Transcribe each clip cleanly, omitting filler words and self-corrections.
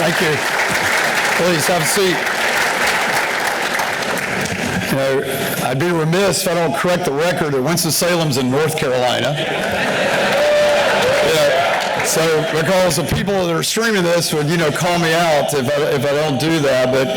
Thank you. Please have a seat. You know, I'd be remiss if I don't correct the record that Winston-Salem's in North Carolina. So, because the people that are streaming this would, call me out if I don't do that. But,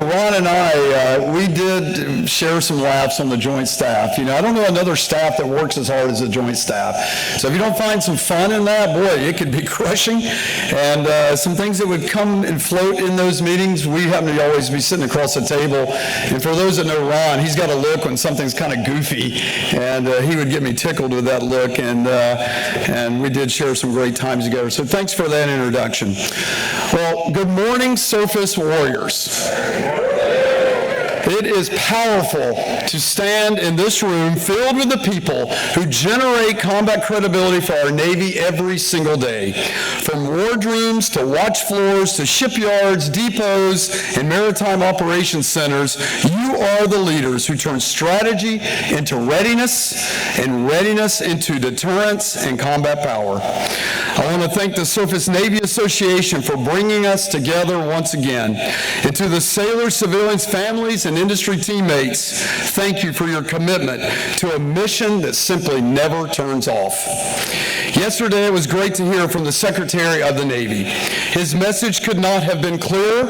Ron and I, we did share some laughs on the joint staff. I don't know another staff that works as hard as the joint staff. So if you don't find some fun in that, boy, it could be crushing. And some things that would come and float in those meetings, we happen to always be sitting across the table. And for those that know Ron, he's got a look when something's kind of goofy. And he would get me tickled with that look. And we did share some great times together. So thanks for that introduction. Well, good morning, Surface Warriors. It is powerful to stand in this room filled with the people who generate combat credibility for our Navy every single day. From wardrooms to watch floors to shipyards, depots, and maritime operations centers, you are the leaders who turn strategy into readiness and readiness into deterrence and combat power. I want to thank the Surface Navy Association for bringing us together once again. And to the sailors, civilians, families, and industry teammates, thank you for your commitment to a mission that simply never turns off. Yesterday, it was great to hear from the Secretary of the Navy. His message could not have been clearer,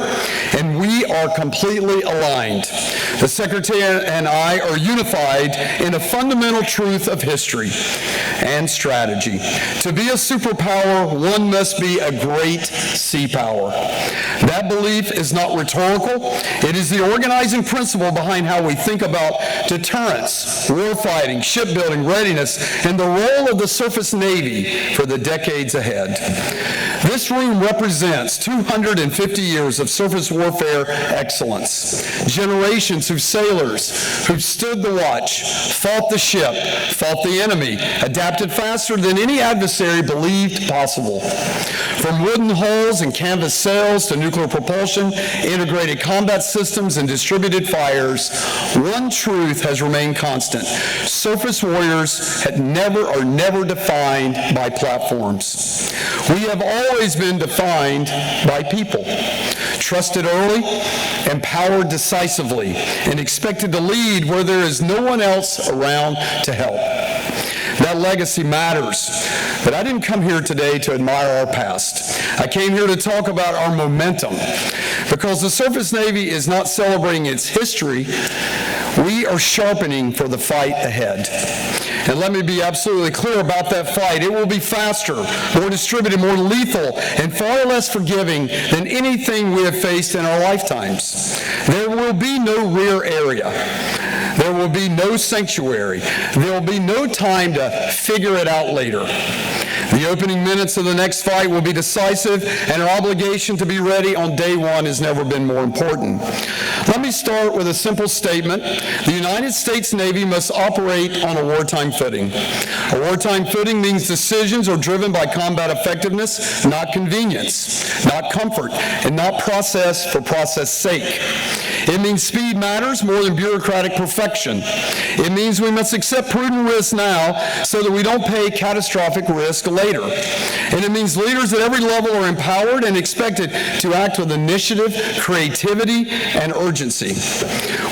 and we are completely aligned. The Secretary and I are unified in a fundamental truth of history and strategy. To be a superpower, one must be a great sea power. That belief is not rhetorical. It is the organizing principle behind how we think about deterrence, warfighting, shipbuilding, readiness, and the role of the surface Navy for the decades ahead. This room represents 250 years of surface warfare excellence. Generations of sailors who've stood the watch, fought the ship, fought the enemy, adapted faster than any adversary believed possible. From wooden hulls and canvas sails to nuclear propulsion, integrated combat systems, and distributed fires, one truth has remained constant. Surface warriors are never defined by platforms. We have always been defined by people, trusted early, empowered decisively, and expected to lead where there is no one else around to help. That legacy matters, but I didn't come here today to admire our past. I came here to talk about our momentum, because the Surface Navy is not celebrating its history. We are sharpening for the fight ahead. And let me be absolutely clear about that fight. It will be faster, more distributed, more lethal, and far less forgiving than anything we have faced in our lifetimes. There will be no rear area. There will be no sanctuary. There will be no time to figure it out later. The opening minutes of the next fight will be decisive, and our obligation to be ready on day one has never been more important. Let me start with a simple statement. The United States Navy must operate on a wartime footing. A wartime footing means decisions are driven by combat effectiveness, not convenience, not comfort, and not process for process sake. It means speed matters more than bureaucratic perfection. It means we must accept prudent risks now so that we don't pay catastrophic risk later. And it means leaders at every level are empowered and expected to act with initiative, creativity, and urgency.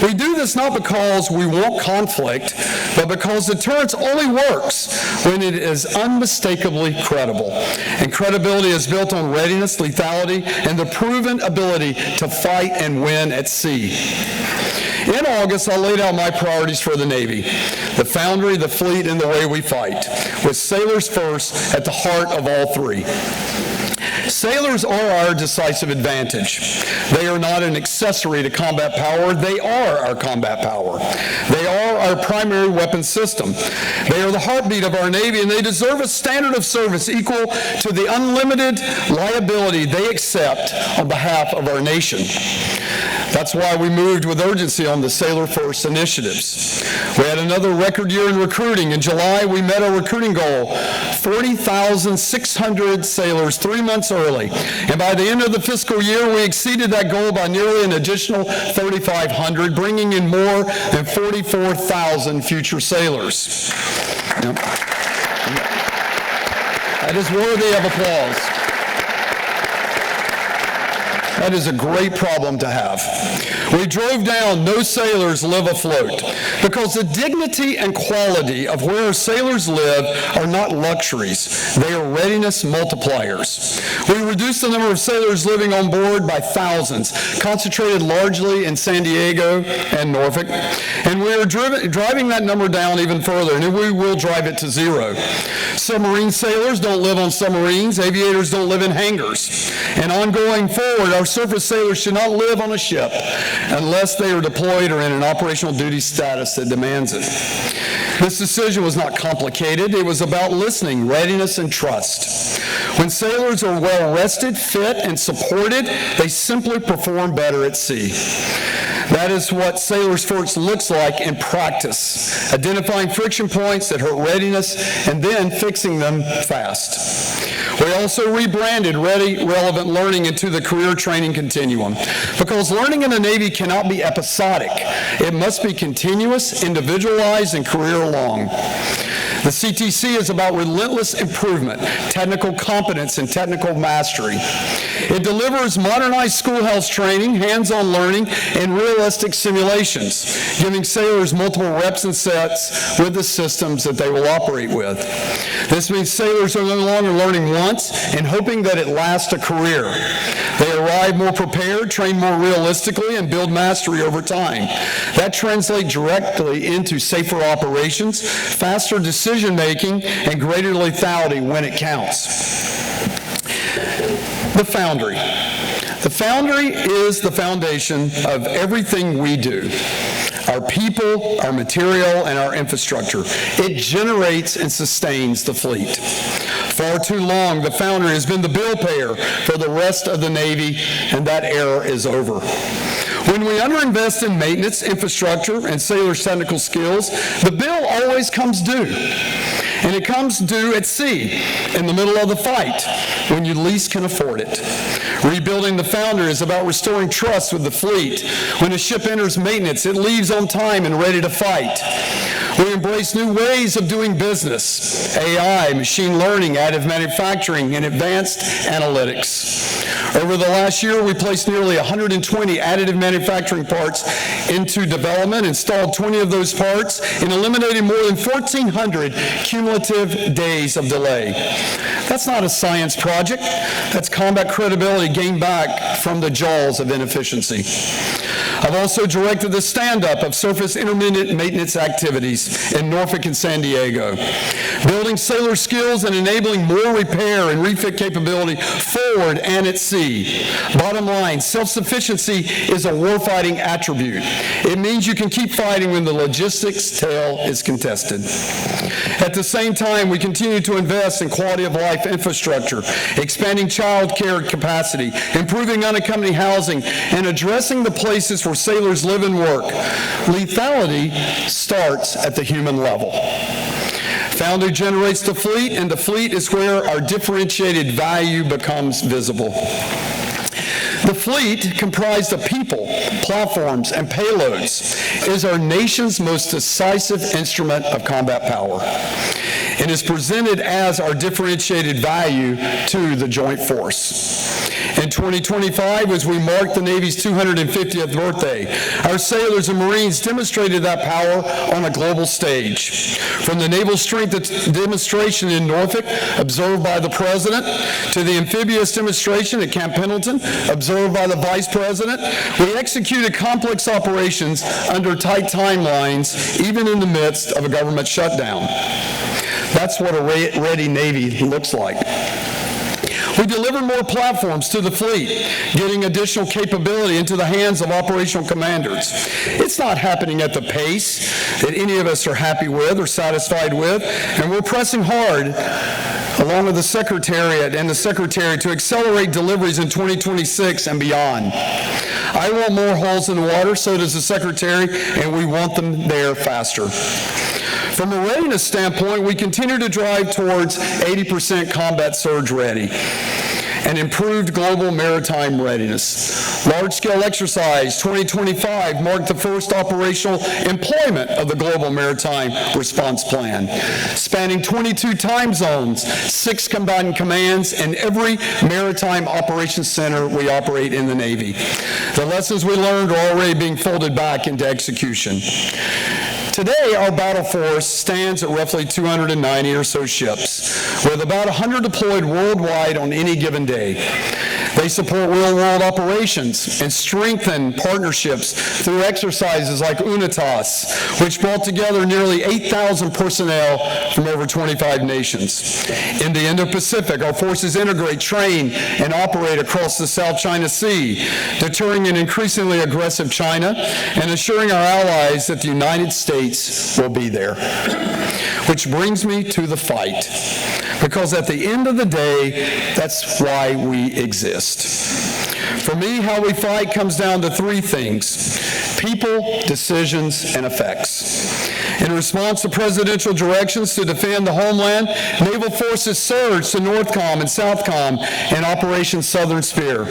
We do this not because we want conflict, but because deterrence only works when it is unmistakably credible. And credibility is built on readiness, lethality, and the proven ability to fight and win at sea. In August, I laid out my priorities for the Navy: the foundry, the fleet, and the way we fight, with sailors first at the heart of all three. Sailors are our decisive advantage. They are not an accessory to combat power. They are our combat power. They are our primary weapon system. They are the heartbeat of our Navy, and they deserve a standard of service equal to the unlimited liability they accept on behalf of our nation. That's why we moved with urgency on the Sailor First initiatives. We had another record year in recruiting. In July, we met our recruiting goal, 40,600 sailors 3 months early. And by the end of the fiscal year, we exceeded that goal by nearly an additional 3,500, bringing in more than 44,000 future sailors. Yep. That is worthy of applause. That is a great problem to have. We drove down "No sailors live afloat" because the dignity and quality of where our sailors live are not luxuries. They are readiness multipliers. We reduced the number of sailors living on board by thousands, concentrated largely in San Diego and Norfolk, and we are driving that number down even further, and we will drive it to zero. Submarine sailors don't live on submarines. Aviators don't live in hangars. And ongoing forward, our surface sailors should not live on a ship unless they are deployed or in an operational duty status that demands it. This decision was not complicated. It was about listening, readiness, and trust. When sailors are well rested, fit, and supported, they simply perform better at sea. That is what Sailors First looks like in practice, identifying friction points that hurt readiness and then fixing them fast. We also rebranded Ready Relevant Learning into the career training continuum because learning in the Navy cannot be episodic. It must be continuous, individualized, and career-long. The CTC is about relentless improvement, technical competence, and technical mastery. It delivers modernized schoolhouse training, hands-on learning, and realistic simulations, giving sailors multiple reps and sets with the systems that they will operate with. This means sailors are no longer learning once and hoping that it lasts a career. They arrive more prepared, train more realistically, and build mastery over time. That translates directly into safer operations, faster decision-making, and greater lethality when it counts. The foundry. The foundry is the foundation of everything we do. Our people, our material, and our infrastructure. It generates and sustains the fleet. Far too long, the foundry has been the bill payer for the rest of the Navy, and that era is over. When we underinvest in maintenance, infrastructure, and sailors' technical skills, the bill always comes due. And it comes due at sea, in the middle of the fight, when you least can afford it. Rebuilding the foundry is about restoring trust with the fleet. When a ship enters maintenance, it leaves on time and ready to fight. We embrace new ways of doing business: AI, machine learning, additive manufacturing, and advanced analytics. Over the last year, we placed nearly 120 additive manufacturing parts into development, installed 20 of those parts, and eliminated more than 1,400 cumulative days of delay. That's not a science project. That's combat credibility gained back from the jaws of inefficiency. I've also directed the stand-up of surface intermittent maintenance activities in Norfolk and San Diego, building sailor skills and enabling more repair and refit capability forward and at sea. Bottom line, self-sufficiency is a warfighting attribute. It means you can keep fighting when the logistics tail is contested. At the same time, we continue to invest in quality of life infrastructure, expanding child care capacity, improving unaccompanied housing, and addressing the places where sailors live and work. Lethality starts at the human level. Foundry generates the fleet, and the fleet is where our differentiated value becomes visible. The fleet, comprised of people, platforms, and payloads, is our nation's most decisive instrument of combat power and is presented as our differentiated value to the joint force. In 2025, as we mark the Navy's 250th birthday, our sailors and Marines demonstrated that power on a global stage. From the naval strength demonstration in Norfolk, observed by the President, to the amphibious demonstration at Camp Pendleton, observed by the Vice President, we executed complex operations under tight timelines, even in the midst of a government shutdown. That's what a ready Navy looks like. We deliver more platforms to the fleet, getting additional capability into the hands of operational commanders. It's not happening at the pace that any of us are happy with or satisfied with, and we're pressing hard along with the Secretariat and the Secretary to accelerate deliveries in 2026 and beyond. I want more holes in the water, so does the Secretary, and we want them there faster. From a readiness standpoint, we continue to drive towards 80% combat surge ready. and improved global maritime readiness. Large-scale exercise 2025 marked the first operational employment of the Global Maritime Response Plan, spanning 22 time zones, 6 combatant commands, and every maritime operations center we operate in the Navy. The lessons we learned are already being folded back into execution. Today, our battle force stands at roughly 290 or so ships, with about 100 deployed worldwide on any given day. They support real-world operations and strengthen partnerships through exercises like UNITAS, which brought together nearly 8,000 personnel from over 25 nations. In the Indo-Pacific, our forces integrate, train, and operate across the South China Sea, deterring an increasingly aggressive China and assuring our allies that the United States will be there. Which brings me to the fight, because at the end of the day, that's why we exist. For me, how we fight comes down to 3 things: people, decisions, and effects. In response to presidential directions to defend the homeland, naval forces surged to NORTHCOM and SOUTHCOM in Operation Southern Spear,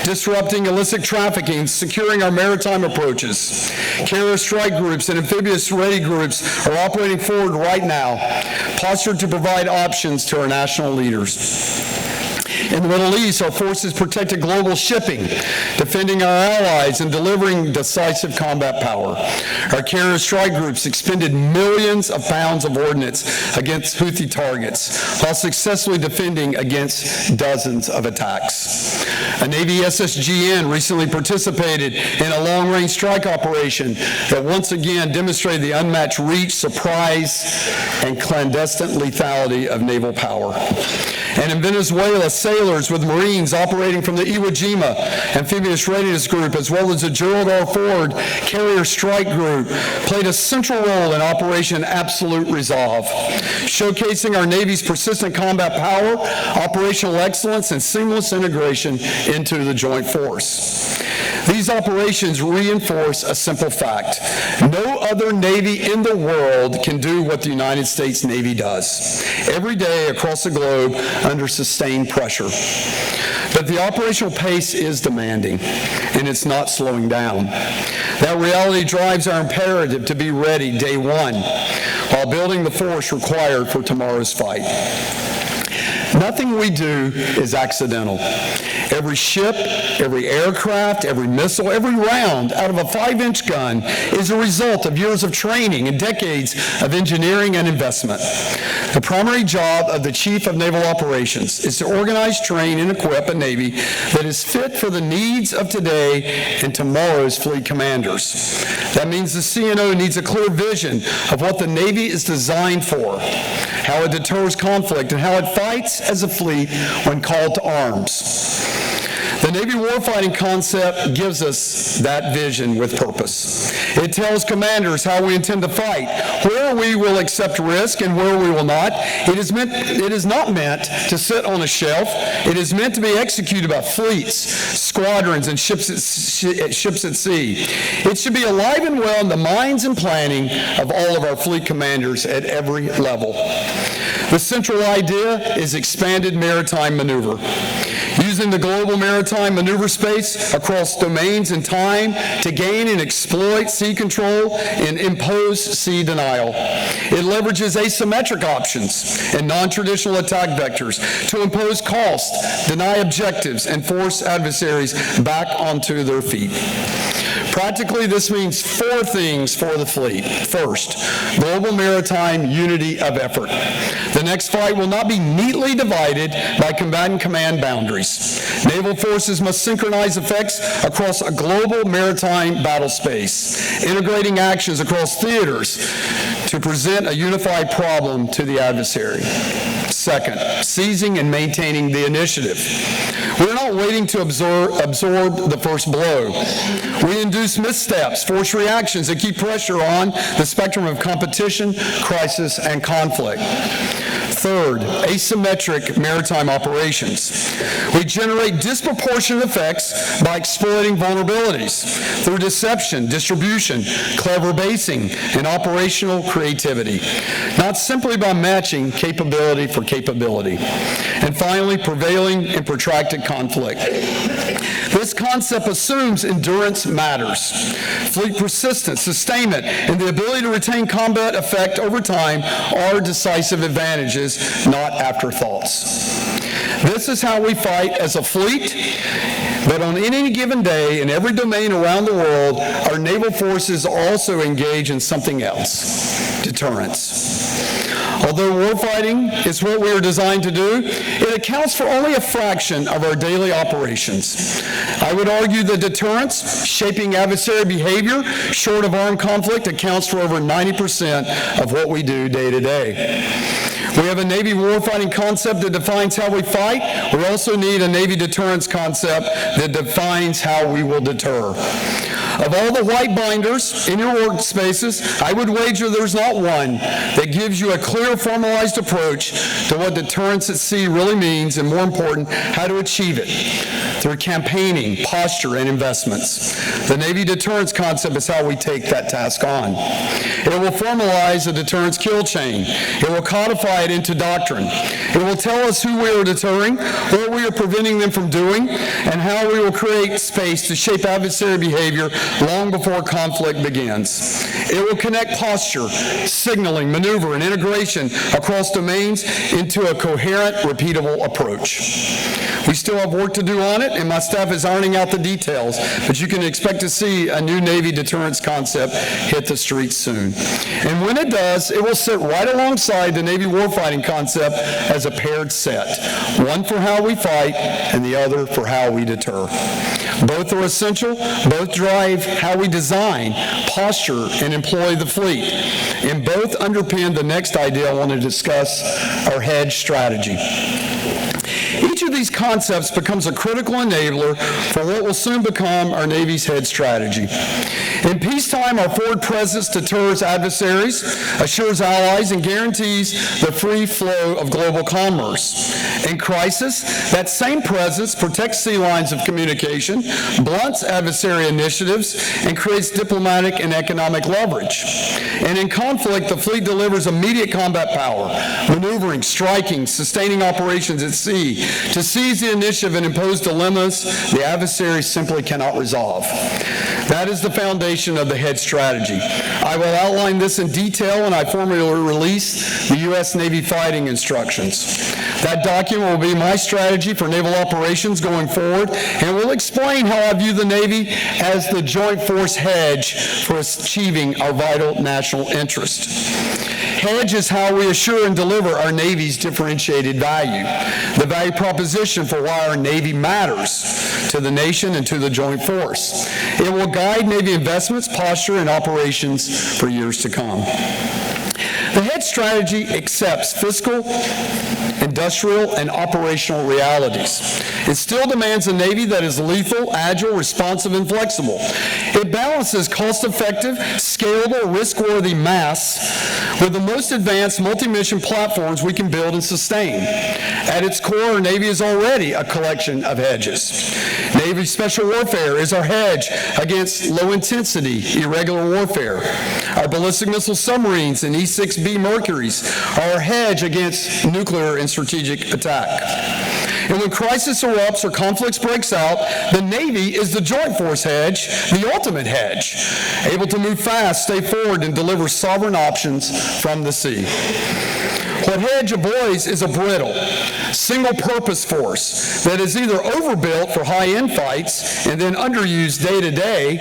disrupting illicit trafficking, securing our maritime approaches. Carrier strike groups and amphibious ready groups are operating forward right now, postured to provide options to our national leaders. In the Middle East, our forces protected global shipping, defending our allies and delivering decisive combat power. Our carrier strike groups expended millions of pounds of ordnance against Houthi targets, while successfully defending against dozens of attacks. A Navy SSGN recently participated in a long-range strike operation that once again demonstrated the unmatched reach, surprise, and clandestine lethality of naval power. And in Venezuela, sailors with Marines operating from the Iwo Jima Amphibious Readiness Group, as well as the Gerald R. Ford Carrier Strike Group, played a central role in Operation Absolute Resolve, showcasing our Navy's persistent combat power, operational excellence, and seamless integration into the joint force. These operations reinforce a simple fact: no other Navy in the world can do what the United States Navy does, every day across the globe under sustained pressure. But the operational pace is demanding, and it's not slowing down. That reality drives our imperative to be ready day one, while building the force required for tomorrow's fight. Nothing we do is accidental. Every ship, every aircraft, every missile, every round out of a 5-inch gun is a result of years of training and decades of engineering and investment. The primary job of the Chief of Naval Operations is to organize, train, and equip a Navy that is fit for the needs of today and tomorrow's fleet commanders. That means the CNO needs a clear vision of what the Navy is designed for, how it deters conflict, and how it fights as a fleet when called to arms. The Navy warfighting concept gives us that vision with purpose. It tells commanders how we intend to fight, where we will accept risk and where we will not. It is not meant to sit on a shelf. It is meant to be executed by fleets, squadrons, and ships at sea. It should be alive and well in the minds and planning of all of our fleet commanders at every level. The central idea is expanded maritime maneuver. Using the global maritime maneuver space across domains and time to gain and exploit sea control and impose sea denial. It leverages asymmetric options and non-traditional attack vectors to impose cost, deny objectives, and force adversaries back onto their feet. Practically, this means 4 things for the fleet. First, global maritime unity of effort. The next fight will not be neatly divided by combatant command boundaries. Naval forces must synchronize effects across a global maritime battle space, integrating actions across theaters to present a unified problem to the adversary. Second, seizing and maintaining the initiative. We're not waiting to absorb the first blow. We induce missteps, force reactions that keep pressure on the spectrum of competition, crisis, and conflict. Third, asymmetric maritime operations. We generate disproportionate effects by exploiting vulnerabilities through deception, distribution, clever basing, and operational creativity, not simply by matching capability for capability. And finally, prevailing in protracted conflict. This concept assumes endurance matters. Fleet persistence, sustainment, and the ability to retain combat effect over time are decisive advantages, not afterthoughts. This is how we fight as a fleet, but on any given day, in every domain around the world, our naval forces also engage in something else: deterrence. Although warfighting is what we are designed to do, it accounts for only a fraction of our daily operations. I would argue that deterrence, shaping adversary behavior, short of armed conflict, accounts for over 90% of what we do day to day. We have a Navy warfighting concept that defines how we fight. We also need a Navy deterrence concept that defines how we will deter. Of all the white binders in your workspaces, I would wager there's not one that gives you a clear, formalized approach to what deterrence at sea really means, and more important, how to achieve it through campaigning, posture, and investments. The Navy deterrence concept is how we take that task on. It will formalize the deterrence kill chain. It will codify it into doctrine. It will tell us who we are deterring, what we are preventing them from doing, and how we will create space to shape adversary behavior long before conflict begins. It will connect posture, signaling, maneuver, and integration across domains into a coherent, repeatable approach. We still have work to do on it, and my staff is ironing out the details, but you can expect to see a new Navy deterrence concept hit the streets soon. And when it does, it will sit right alongside the Navy warfighting concept as a paired set, one for how we fight and the other for how we deter. Both are essential, both drive how we design, posture, and employ the fleet, and both underpin the next idea I want to discuss, our hedge strategy. Each of these concepts becomes a critical enabler for what will soon become our Navy's hedge strategy. In peacetime, our forward presence deters adversaries, assures allies, and guarantees the free flow of global commerce. In crisis, that same presence protects sea lines of communication, blunts adversary initiatives, and creates diplomatic and economic leverage. And in conflict, the fleet delivers immediate combat power, maneuvering, striking, sustaining operations at sea, to seize the initiative and impose dilemmas the adversary simply cannot resolve. That is the foundation of the hedge strategy. I will outline this in detail when I formally release the U.S. Navy fighting instructions. That document will be my strategy for naval operations going forward, and will explain how I view the Navy as the joint force hedge for achieving our vital national interest. Hedge is how we assure and deliver our Navy's differentiated value, the value proposition for why our Navy matters to the nation and to the joint force. It will guide Navy investments, posture, and operations for years to come. The hedge strategy accepts fiscal, industrial, and operational realities. It still demands a Navy that is lethal, agile, responsive, and flexible. It balances cost-effective, scalable, risk-worthy mass with the most advanced multi-mission platforms we can build and sustain. At its core, our Navy is already a collection of hedges. Navy Special Warfare is our hedge against low-intensity, irregular warfare. Our ballistic missile submarines and E-6B Mercuries are our hedge against nuclear and strategic attack. And when crisis erupts or conflicts breaks out, the Navy is the joint force hedge, the ultimate hedge, able to move fast, stay forward, and deliver sovereign options from the sea. What hedge avoids is a brittle, single-purpose force that is either overbuilt for high-end fights and then underused day-to-day,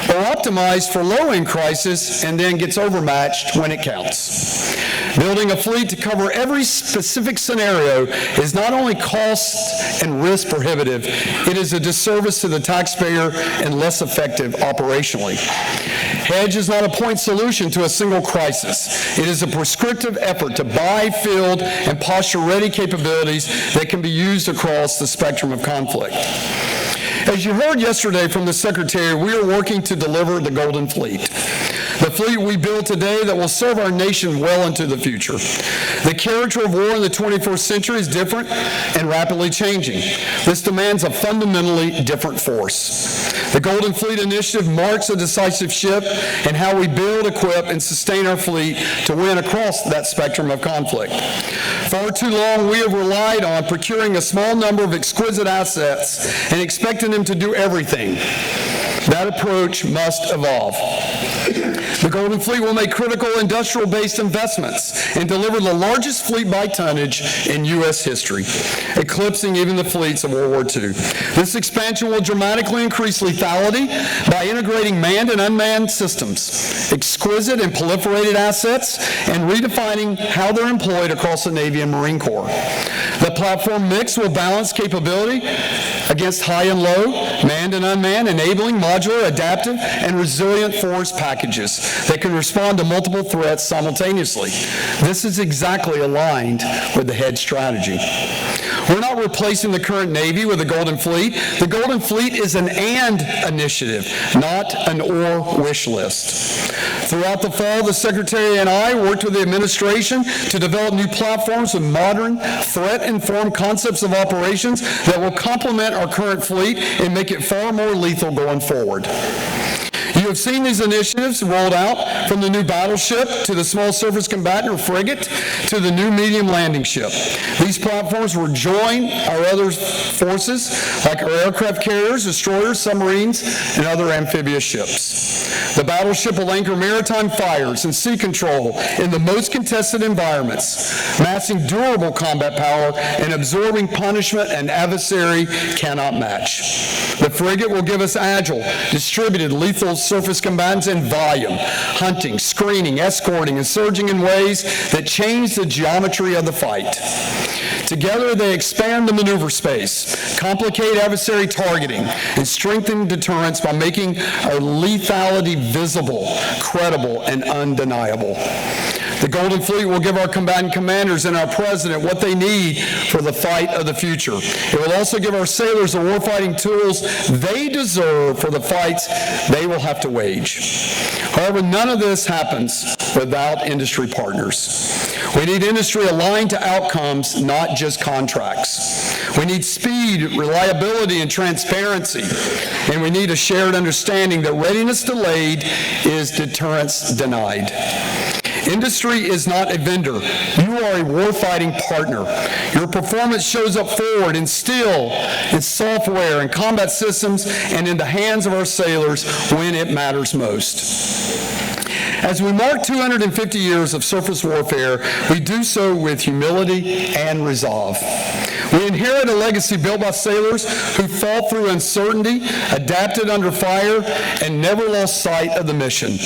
or optimized for low-end crisis and then gets overmatched when it counts. Building a fleet to cover every specific scenario is not only cost and risk prohibitive, it is a disservice to the taxpayer and less effective operationally. Hedge is not a point solution to a single crisis. It is a prescriptive effort to buy, field, and posture-ready capabilities that can be used across the spectrum of conflict. As you heard yesterday from the Secretary, we are working to deliver the Golden Fleet. The fleet we build today that will serve our nation well into the future. The character of war in the 21st century is different and rapidly changing. This demands a fundamentally different force. The Golden Fleet Initiative marks a decisive shift in how we build, equip, and sustain our fleet to win across that spectrum of conflict. Far too long, we have relied on procuring a small number of exquisite assets and expecting them to do everything. That approach must evolve. The Golden Fleet will make critical industrial-based investments and deliver the largest fleet by tonnage in U.S. history, eclipsing even the fleets of World War II. This expansion will dramatically increase lethality by integrating manned and unmanned systems, exquisite and proliferated assets, and redefining how they're employed across the Navy and Marine Corps. The platform mix will balance capability against high and low, manned and unmanned, enabling modular, adaptive, and resilient force packages that can respond to multiple threats simultaneously. This is exactly aligned with the hedge strategy. We're not replacing the current Navy with the Golden Fleet. The Golden Fleet is an and initiative, not an or wish list. Throughout the fall, the Secretary and I worked with the administration to develop new platforms with modern, threat-informed concepts of operations that will complement our current fleet and make it far more lethal going forward. You have seen these initiatives rolled out from the new battleship to the small surface combatant or frigate to the new medium landing ship. These platforms will join our other forces like our aircraft carriers, destroyers, submarines, and other amphibious ships. The battleship will anchor maritime fires and sea control in the most contested environments, massing durable combat power and absorbing punishment an adversary cannot match. The frigate will give us agile, distributed, lethal surface combatants in volume, hunting, screening, escorting, and surging in ways that change the geometry of the fight. Together, they expand the maneuver space, complicate adversary targeting, and strengthen deterrence by making our lethality visible, credible, and undeniable. The Golden Fleet will give our combatant commanders and our president what they need for the fight of the future. It will also give our sailors the warfighting tools they deserve for the fights they will have to wage. However, none of this happens without industry partners. We need industry aligned to outcomes, not just contracts. We need speed, reliability, and transparency. And we need a shared understanding that readiness delayed is deterrence denied. Industry is not a vendor. You are a warfighting partner. Your performance shows up forward in steel, in software, in combat systems, and in the hands of our sailors when it matters most. As we mark 250 years of surface warfare, we do so with humility and resolve. We inherit a legacy built by sailors who fought through uncertainty, adapted under fire, and never lost sight of the mission.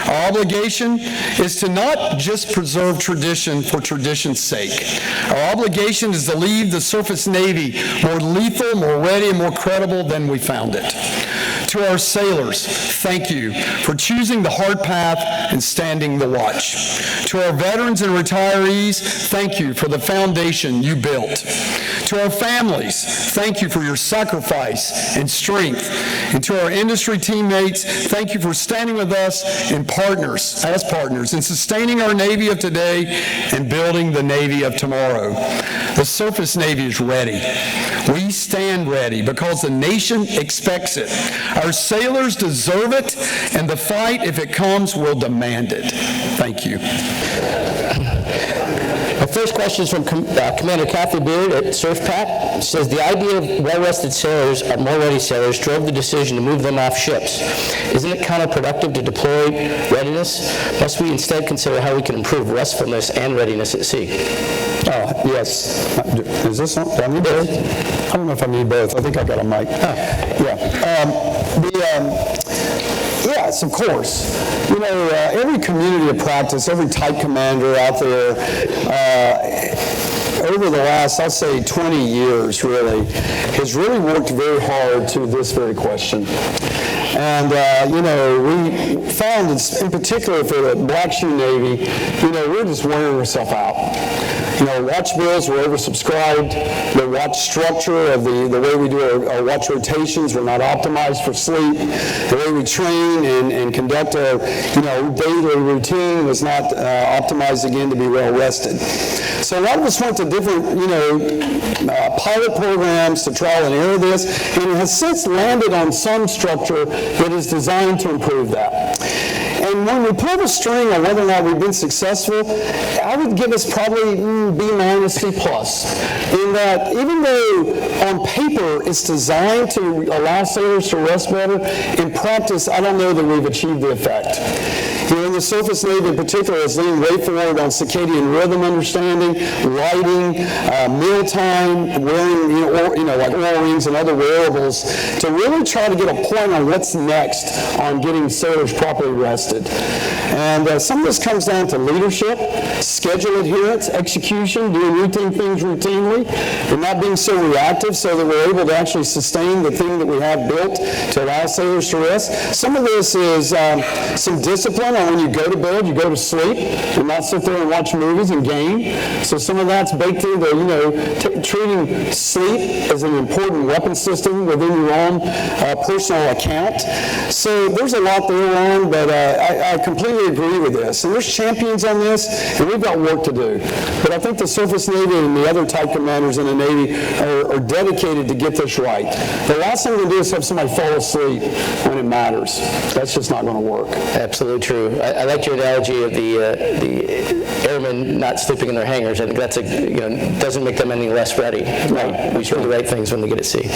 Our obligation is to not just preserve tradition for tradition's sake. Our obligation is to leave the surface Navy more lethal, more ready, and more credible than we found it. To our sailors, thank you for choosing the hard path and standing the watch. To our veterans and retirees, thank you for the foundation you built. To our families, thank you for your sacrifice and strength. And to our industry teammates, thank you for standing with us as partners in sustaining our Navy of today and building the Navy of tomorrow. The surface Navy is ready. We stand ready because the nation expects it. Our sailors deserve it, and the fight, if it comes, will demand it. Thank you. Our first question is from Commander Kathy Beard at SurfPack. It says, the idea of well-rested sailors, more ready sailors, drove the decision to move them off ships. Isn't it counterproductive to deploy readiness? Must we instead consider how we can improve restfulness and readiness at sea? Oh, yes. Is this on? Do I need both? I don't know if I need both. I think I got a mic. Yes, of course. You know, every community of practice, every type commander out there, over the last, I'll say 20 years really, has really worked very hard to this very question. And, you know, we found, in particular for the Black Shoe Navy, you know, we're just wearing ourselves out. Watch bills were oversubscribed. The watch structure of the way we do our watch rotations were not optimized for sleep. The way we train and conduct our daily routine was not optimized again to be well rested. So a lot of us went to different pilot programs to trial and error this, and it has since landed on some structure that is designed to improve that. And when we pull the string on whether or not we've been successful, I would give us probably B-, C+. In that, even though on paper it's designed to allow sailors to rest better, in practice, I don't know that we've achieved the effect. In the surface Navy in particular, has leaned way forward on circadian rhythm understanding, lighting, mealtime, wearing like oil rings and other wearables to really try to get a point on what's next on getting sailors properly rested. And some of this comes down to leadership, schedule adherence, execution, doing routine things routinely, and not being so reactive so that we're able to actually sustain the thing that we have built to allow sailors to rest. Some of this is some discipline on when you go to bed, you go to sleep, and not sit there and watch movies and game. So some of that's baked into, treating sleep as an important weapon system within your own personal account. So there's a lot there on, but I completely agree with this. And there's champions on this, and we've got work to do. But I think the Surface Navy and the other type commanders in the Navy are dedicated to get this right. The last thing we can do is have somebody fall asleep when it matters. That's just not going to work. Absolutely true. I like your analogy of the airmen not sleeping in their hangars. I think that's doesn't make them any less ready. Right? We should do the right things when they get at sea.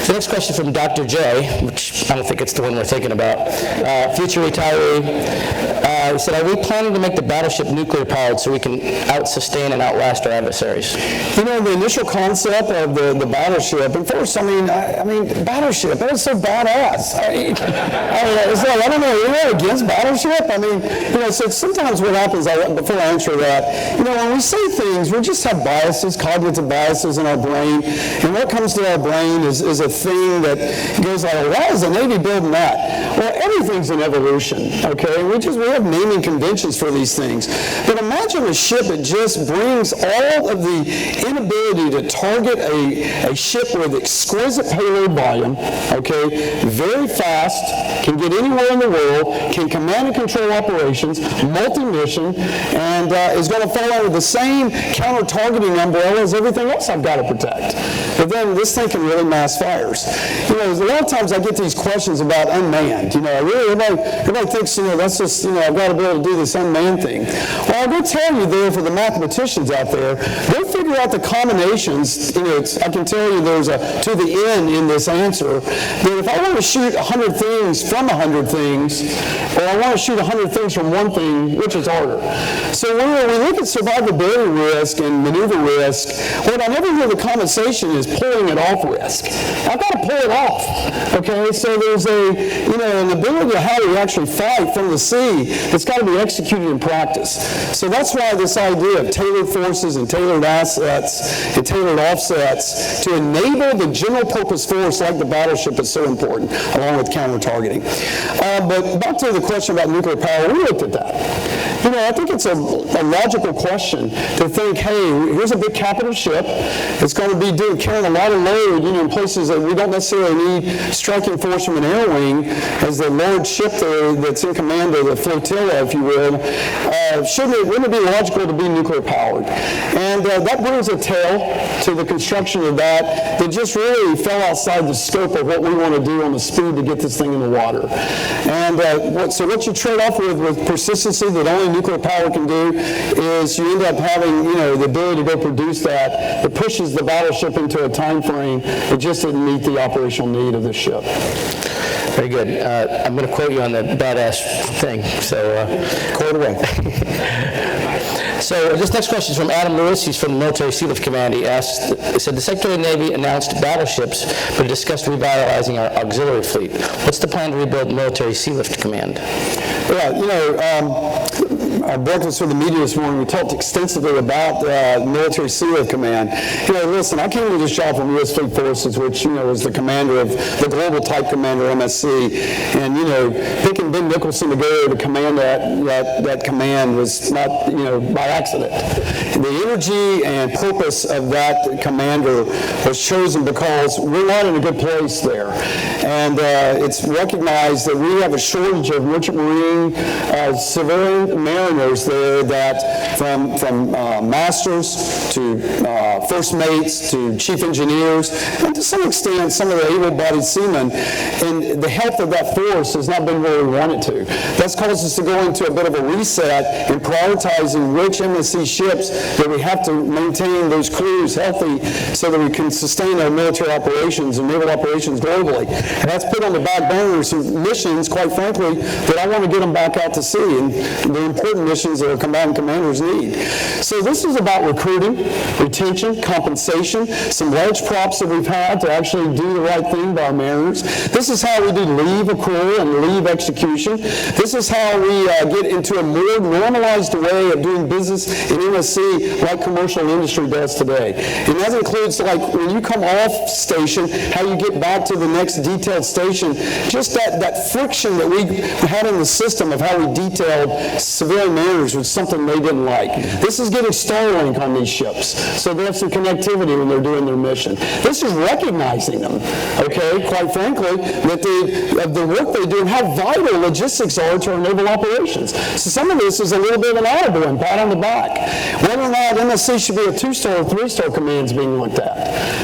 The next question from Dr. J, which I don't think it's the one we're thinking about. Future retiree. He said, are we planning to make the battleship nuclear powered so we can out-sustain and outlast our adversaries? The initial concept of the battleship, and first, I mean, battleship, that is so badass. It's like, I don't know, you're against battleship? So sometimes what happens, before I answer that, when we say things, we just have biases, cognitive biases in our brain, and what comes to our brain is a thing that goes like, why is the Navy building that? Well, everything's an evolution, okay? We have naming conventions for these things. But imagine a ship that just brings all of the inability to target a ship with exquisite payload volume, okay, very fast, can get anywhere in the world, can command and control operations, multi-mission, and is going to fall under the same counter-targeting umbrella as everything else I've got to protect. But then this thing can really mass fires. A lot of times I get these questions about unmanned. Everybody thinks, that's just, I've got to be able to do this unmanned thing. Well, I'll go tell you there, for the mathematicians out there, they'll figure out the combinations. I can tell you there's a to the end in this answer, that if I want to shoot 100 things from 100 things, or I want to shoot 100 things from one thing, which is harder? So when we look at survivability risk and maneuver risk, what I never hear the conversation is pulling it off risk. I've got to pull it off. Okay, so there's an ability of how we actually fight from the sea that's got to be executed in practice. So that's why this idea of tailored forces and tailored assets and tailored offsets to enable the general purpose force like the battleship is so important, along with counter-targeting. But back to the question about nuclear power, we looked at that. I think it's a logical question to think, hey, here's a big capital ship. It's going to be carrying a lot of load, in places that we don't necessarily need striking force from an air wing as the large ship there that's in command of the flotilla, if you will. Wouldn't it be logical to be nuclear powered? And that brings a tail to the construction of that just really fell outside the scope of what we want to do on the speed to get this thing in the water. And so what you trade off with persistency that only nuclear power can do is you end up having, the ability to go produce that. It pushes the battleship into a time frame that just didn't meet the operational need of the ship. Very good. I'm going to quote you on the badass thing. So, quote away. So this next question is from Adam Lewis. He's from the Military Sealift Command. He said, the Secretary of the Navy announced battleships, but discussed revitalizing our auxiliary fleet. What's the plan to rebuild Military Sealift Command? Yeah, our breakfast with the media this morning, we talked extensively about military seal of command. Listen, I came to this job from U.S. Fleet Forces, which, was the commander of the global type commander, MSC. And, picking Ben Nicholson to go to command that command was not, by accident. The energy and purpose of that commander was chosen because we're not in a good place there. And it's recognized that we have a shortage of merchant marine civilian mariners there, that from masters to first mates to chief engineers, and to some extent some of the able-bodied seamen. And the health of that force has not been where we want it to. That's caused us to go into a bit of a reset in prioritizing which MSC ships that we have to maintain those crews healthy so that we can sustain our military operations and naval operations globally. And that's put on the back burner some missions, quite frankly, that I want to get them back out to sea, and the important missions that our combatant commanders need. So this is about recruiting, retention, compensation, some large props that we've had to actually do the right thing by our mariners. This is how we do leave accrual and leave execution. This is how we get into a more normalized way of doing business in MSC like commercial industry does today. And that includes, like, when you come off station, how you get back to the next detailed station, just that friction that we had in the system of how we detailed civilian mariners was something they didn't like. This is getting Starlink on these ships, so they have some connectivity when they're doing their mission. This is recognizing them, okay, quite frankly, that the work they do and how vital logistics are to our naval operations. So some of this is a little bit of an attaboy and pat on the back. Whether or not MSC should be a 2-star or 3-star command is being looked at.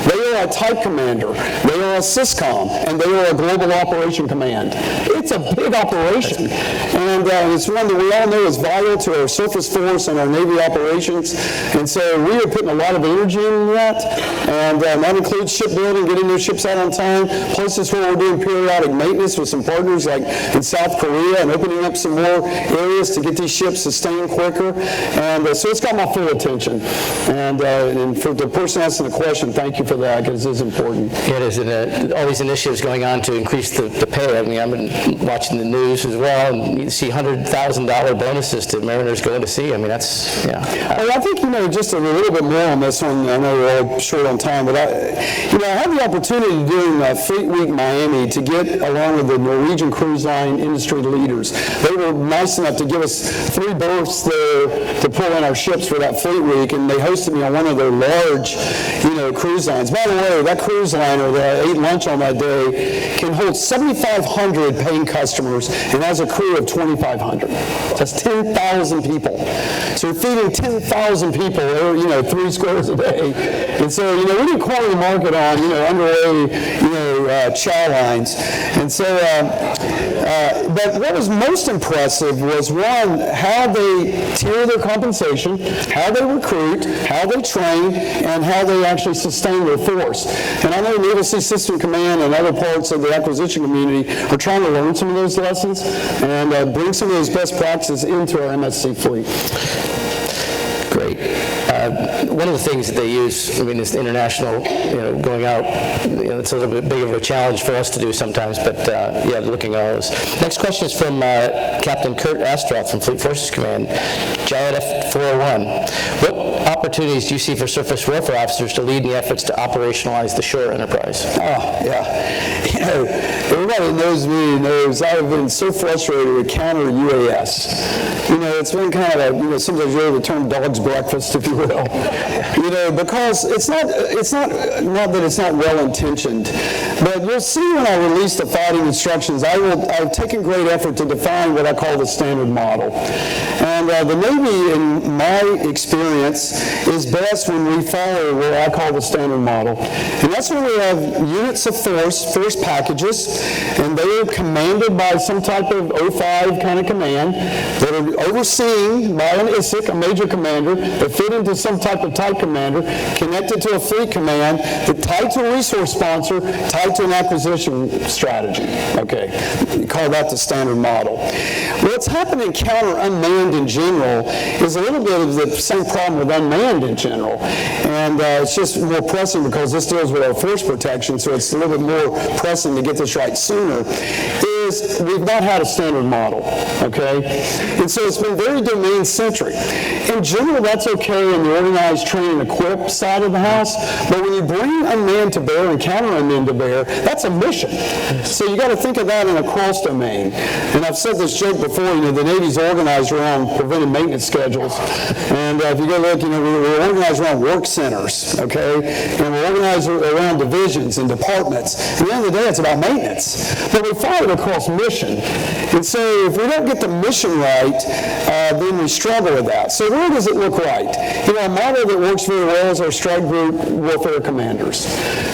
They are a type commander, they are a SysCom, and they are a global operation command. It's a big operation, and it's one that we all know is vital to our surface force and our Navy operations, and so we are putting a lot of energy into that, and that includes shipbuilding, getting those ships out on time, places where we're doing periodic maintenance with some partners like in South Korea, and opening up some more areas to get these ships sustained quicker, and so it's got my full attention. And for the person asking the question, thank you for that, because it is important. It is, and all these initiatives going on to increase the pay. I mean, I've been watching the news as well, and you see $100,000 bonuses to mariners going to sea. I mean, that's, yeah. Well, I think, just a little bit more on this one. I know we're all short on time, but I had the opportunity during Fleet Week Miami to get along with the Norwegian cruise line industry leaders. They were nice enough to give us 3 berths there to pull in our ships for that Fleet Week, and they hosted me on one of their large, cruise lines. By the way, that cruise liner that I ate lunch on that day can hold 7,500 paying customers and has a crew of 2,500. That's 10,000 people. So we're feeding 10,000 people, 3 squares a day. And so, we didn't corner the market on, underway, chow lines. And so, but what was most impressive was, one, how they tier their compensation, how they recruit, how they train, and how they actually sustain their force. And I know Naval Sea System Command and other parts of the acquisition community are trying to learn some of those lessons and bring some of those best practices into our MSC fleet. Great. One of the things that they use, is international, going out, it's a little bit big of a challenge for us to do sometimes, but looking at all this. Next question is from Captain Kurt Astroff from Fleet Forces Command, JIF 401. What opportunities do you see for surface warfare officers to lead in the efforts to operationalize the shore enterprise? Oh, yeah. Everybody that knows me knows I've been so frustrated with counter UAS. It's been kind of sometimes you hear the term dog's breakfast, if you will. Because it's not that it's not well-intentioned, but you'll see when I release the fighting instructions, I've taken great effort to define what I call the standard model. And the Navy, in my experience, is best when we follow what I call the standard model. And that's when we have units of force packages, and they are commanded by some type of 05 kind of command that are overseen by an ISIC, a major commander, that fit into some type of type commander, connected to a fleet command, that tied to a resource sponsor, tied to an acquisition strategy. Okay, we call that the standard model. What's happened in counter unmanned in general is a little bit of the same problem with unmanned in general, and it's just more pressing because this deals with our force protection, so it's a little bit more pressing to get this right sooner, is we've not had a standard model, okay? And so it's been very domain-centric. In general, that's okay in the organized, train, and equip side of the house, but when you bring unmanned to bear and counter unmanned to bear, that's a mission. So you got to think of that in a cross-domain. And I've said this joke before, the Navy's organized around preventive maintenance schedules. And if you go look, we're organized around work centers, okay? And we're organized around divisions and departments. At the end of the day, it's about maintenance. But we follow it across mission. And so if we don't get the mission right, then we struggle with that. So where does it look right? A model that works very well is our strike group warfare commanders.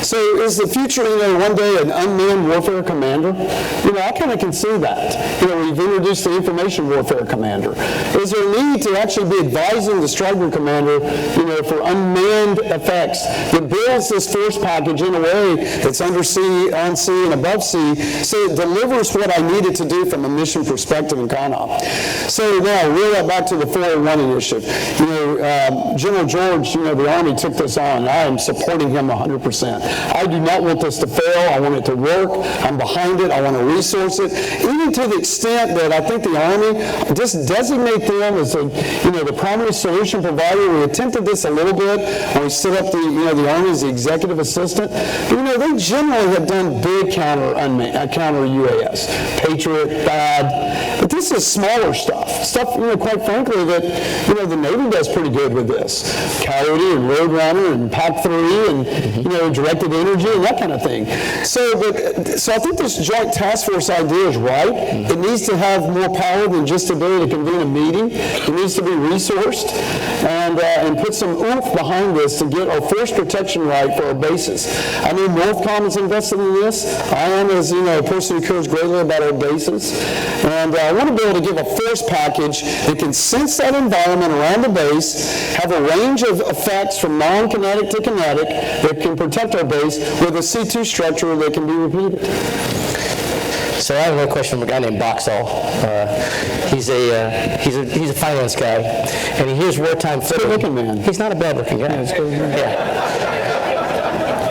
So is the future, one day an unmanned warfare commander? I kind of can see that. We've introduced the information warfare commander. Is there a need to actually be advising the strike group commander, for unmanned effects that builds this force package in a way that's under sea, on sea, and above sea, so it delivers what I need it to do from a mission perspective in CONOP. So now, reel that back to the 401 initiative. General George, the Army took this on. I am supporting him 100%. I do not want this to fail. I want it to work. I'm behind it. I want to resource it. Even to the extent that I think the Army just designate them as the primary solution provider. We attempted this a little bit when we set up the Army as the executive assistant. They generally have done big counter UAS, Patriot, THAAD, but this is smaller stuff, quite frankly, that the Navy does pretty good with this. Coyote and Roadrunner and PAC-3 and directed energy and that kind of thing. So I think this joint task force idea is right. It needs to have more power than just the ability to convene a meeting. It needs to be resourced and put some oomph behind this to get our force protection right for our bases. I know Northcom is invested in this. I am, as a person who cares greatly about our bases. And I want to be able to give a force package that can sense that environment around the base, have a range of effects from non-kinetic to kinetic that can protect our base with a C2 structure that can be repeated. So I have another question from a guy named Boxall. He's a finance guy, and he hears wartime footing. Good-looking man. He's not a bad-looking guy.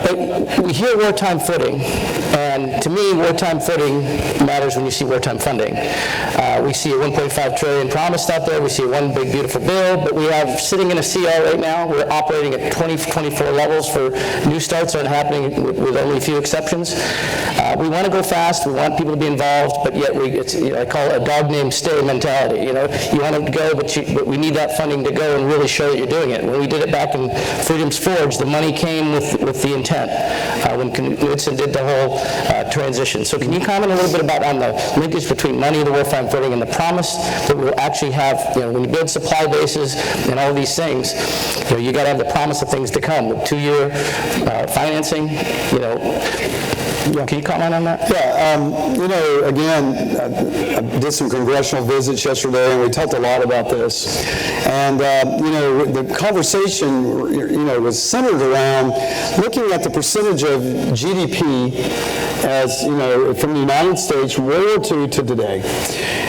But we hear wartime footing, and to me, wartime footing matters when you see wartime funding. We see a $1.5 trillion promised out there. We see one big, beautiful bill, but we have sitting in a CL right now. We're operating at 24 levels for new starts aren't happening with only a few exceptions. We want to go fast. We want people to be involved, but yet I call it a dog named stay mentality. You want to go, but we need that funding to go and really show that you're doing it. When we did it back in Freedom's Forge, the money came with the intent. When Knudsen did the whole transition. So can you comment a little bit about on the linkage between money, the wartime footing, and the promise that we'll actually have, when you build supply bases and all these things, you got to have the promise of things to come with 2-year financing, Can you comment on that? Yeah, again, I did some congressional visits yesterday, and we talked a lot about this. And, the conversation, was centered around looking at the percentage of GDP as, from the United States from World War II to today.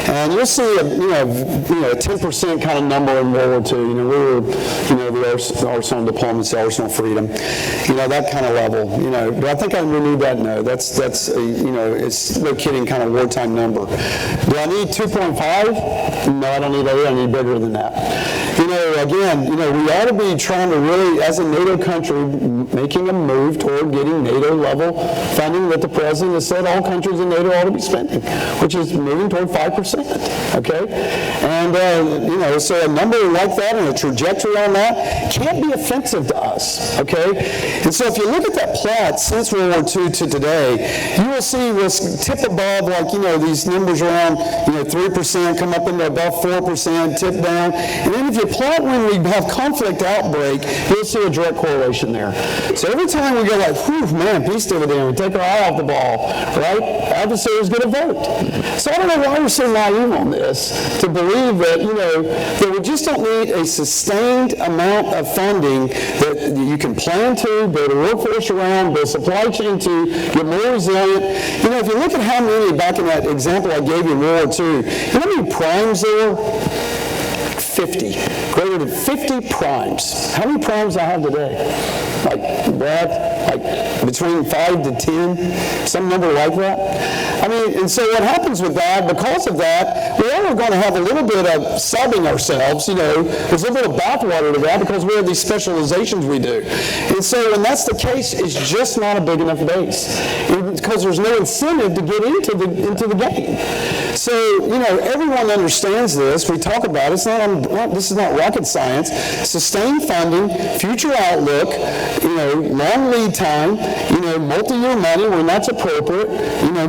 And you'll see a 10% kind of number in World War II. We were, the arsenal diplomacy, arsenal freedom, that kind of level. Do I think we need that? No, that's it's no kidding kind of wartime number. Do I need 2.5? No, I don't need that. I need bigger than that. Again, we ought to be trying to really, as a NATO country, making a move toward getting NATO level funding that the president has said all countries in NATO ought to be spending, which is moving toward 5%. Okay, and so a number like that and a trajectory on that can't be offensive to us. Okay, and so if you look at that plot since World War II to today, you will see we'll tip above these numbers around 3%, come up into above 4%, tip down, and then if you plot when we have conflict outbreak, you'll see a direct correlation there. So every time we go like, whew, man, peace dividend, we take our eye off the ball, right? Adversaries get a vote. So I don't know why we're so naive on this to believe that, that we just don't need a sustained amount of funding that you can plan to, build a workforce around, build a supply chain to, get more resilient. If you look at how many, back in that example I gave you in World War II, how many primes there were? 50. Greater than 50 primes. How many primes do I have today? Like between 5 to 10, some number like that. I mean, and so what happens with that, because of that, we are going to have a little bit of subbing ourselves, there's a little bit of bathwater to that because we have these specializations we do. And so when that's the case, it's just not a big enough base because there's no incentive to get into the game. So, everyone understands this. We talk about it. This is not rocket science. Sustained funding, future outlook, long lead time, multi-year money when that's appropriate,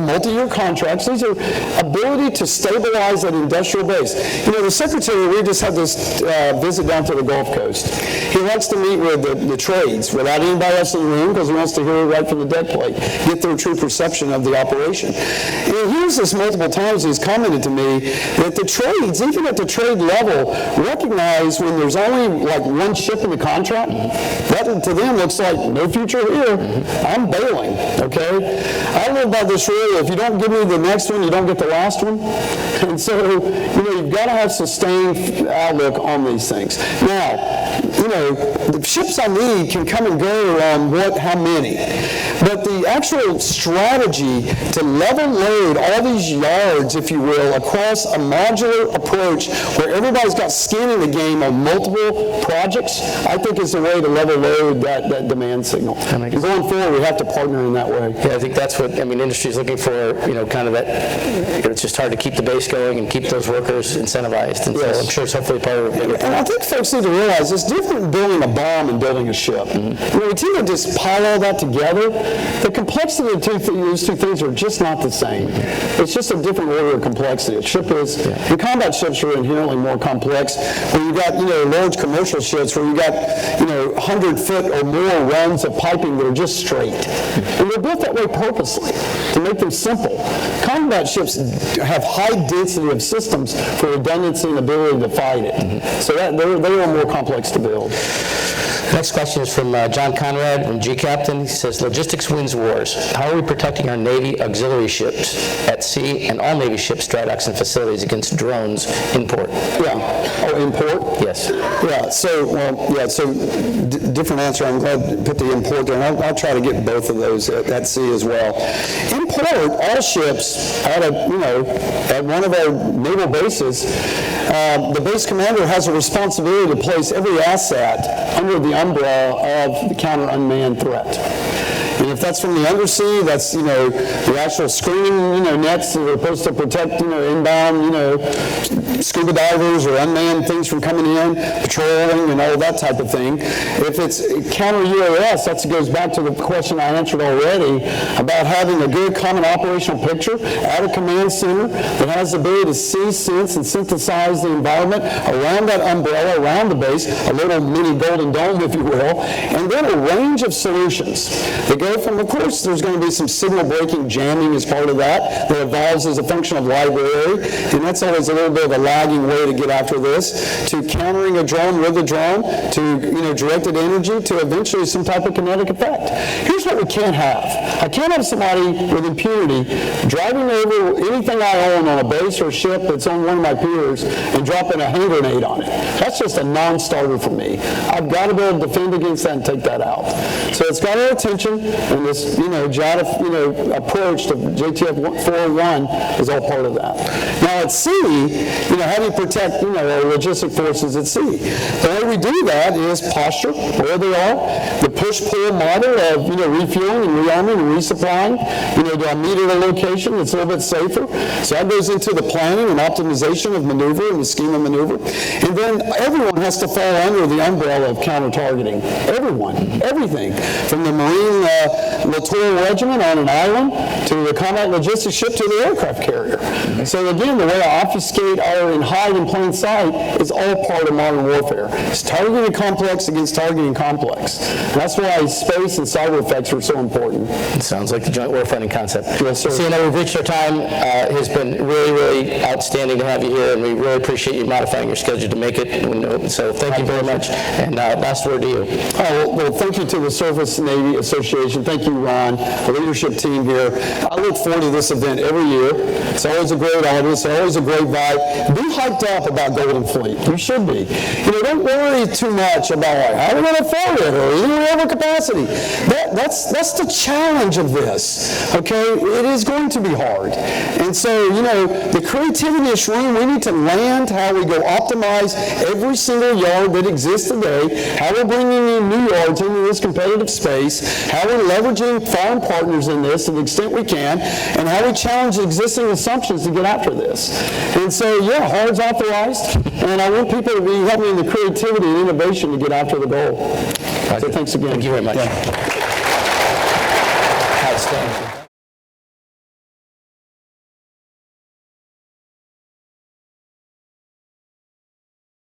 multi-year contracts. These are ability to stabilize that industrial base. The secretary, we just had this visit down to the Gulf Coast. He likes to meet with the trades without anybody else in the room because he wants to hear it right from the deck plate, get their true perception of the operation. And he hears this multiple times. He's commented to me that the trades, even at the trade level, recognize when there's only like one ship in the contract, that to them looks like no future here. I'm bailing, okay? I live by this rule, if you don't give me the next one, you don't get the last one. And so, you've got to have sustained outlook on these things. Now, the ships I need can come and go on how many. But the actual strategy to level load all these yards, if you will, across a modular approach where everybody's got skin in the game on multiple projects, I think is the way to level load that demand signal. And going forward, we have to partner in that way. Yeah, I think that's what, industry is looking for, kind of that, it's just hard to keep the base going and keep those workers incentivized. And Yes. so I'm sure it's hopefully part of it. And I think folks need to realize it's different than building a bomb and building a ship. We tend to just pile all that together. The complexity of those two things are just not the same. It's just a different order of complexity. A ship is, and combat ships are inherently more complex. When you got, large commercial ships where you got, 100-foot or more runs of piping that are just straight. And they're built that way purposely to make them simple. Combat ships have high density of systems for redundancy and ability to fight it. So they are more complex to build. Next question is from John Conrad from G Captain. He says, logistics wins wars. How are we protecting our Navy auxiliary ships at sea and all Navy ships, dry docks, and facilities against drones import? Yeah. Oh, import? Yes. Yeah, so different answer. I'm glad you put the import there, and I'll try to get both of those at sea as well. Import, all ships at one of our naval bases, the base commander has a responsibility to place every asset under the umbrella of the counter-unmanned threat. And if that's from the undersea, that's, the actual screening, nets that are supposed to protect, inbound, scuba divers or unmanned things from coming in, patrolling and all that type of thing. If it's counter-UAS, that goes back to the question I answered already about having a good common operational picture at a command center that has the ability to see, sense, and synthesize the environment around that umbrella, around the base, a little mini golden dome, if you will, and then a range of solutions. They go from, of course, there's going to be some signal breaking jamming as part of that evolves as a function of library, and that's always a little bit of a lagging way to get after this, to countering a drone with a drone, to directed energy, to eventually some type of kinetic effect. Here's what we can't have. I can't have somebody with impunity driving over anything I own on a base or a ship that's on one of my piers and dropping a hand grenade on it. That's just a non-starter for me. I've got to be able to defend against that and take that out. So it's got our attention, and this JADA approach to JTF 401 is all part of that. Now at sea, how do you protect our logistic forces at sea? The way we do that is posture, where they are, the push-pull model of refueling and rearming and resupplying. Do I meet at a location that's a little bit safer? So that goes into the planning and optimization of maneuver and the scheme of maneuver. And then everyone has to fall under the umbrella of counter-targeting. Everyone, everything, from the Marine littoral regiment on an island to the combat logistics ship to the aircraft carrier. So again, the way I obfuscate and hide in plain sight is all part of modern warfare. It's targeting complex against targeting complex. And that's why space and cyber effects are so important. It sounds like the joint warfighting concept. Yes, sir. CNO, we've reached our time. It has been really, really outstanding to have you here, and we really appreciate you modifying your schedule to make it. So thank you very much. And last word to you. Oh, well, thank you to the Surface Navy Association. organization. Thank you, Ron, the leadership team here. I look forward to this event every year. It's always a great audience, always a great vibe. Be hyped up about Golden Fleet. You should be. Don't worry too much about how we're going to afford it or we have capacity. That's the challenge of this, okay? It is going to be hard. And so, the creativity in this room, we need to land how we go optimize every single yard that exists today, how we're bringing in new yards into this competitive space, how we're leveraging foreign partners in this to the extent we can, and how we challenge existing assumptions to get after this. And so, hard's authorized, and I want people to be helping in the creativity and innovation to get after the goal. So thanks again. Thank you very much. Yeah. Outstanding.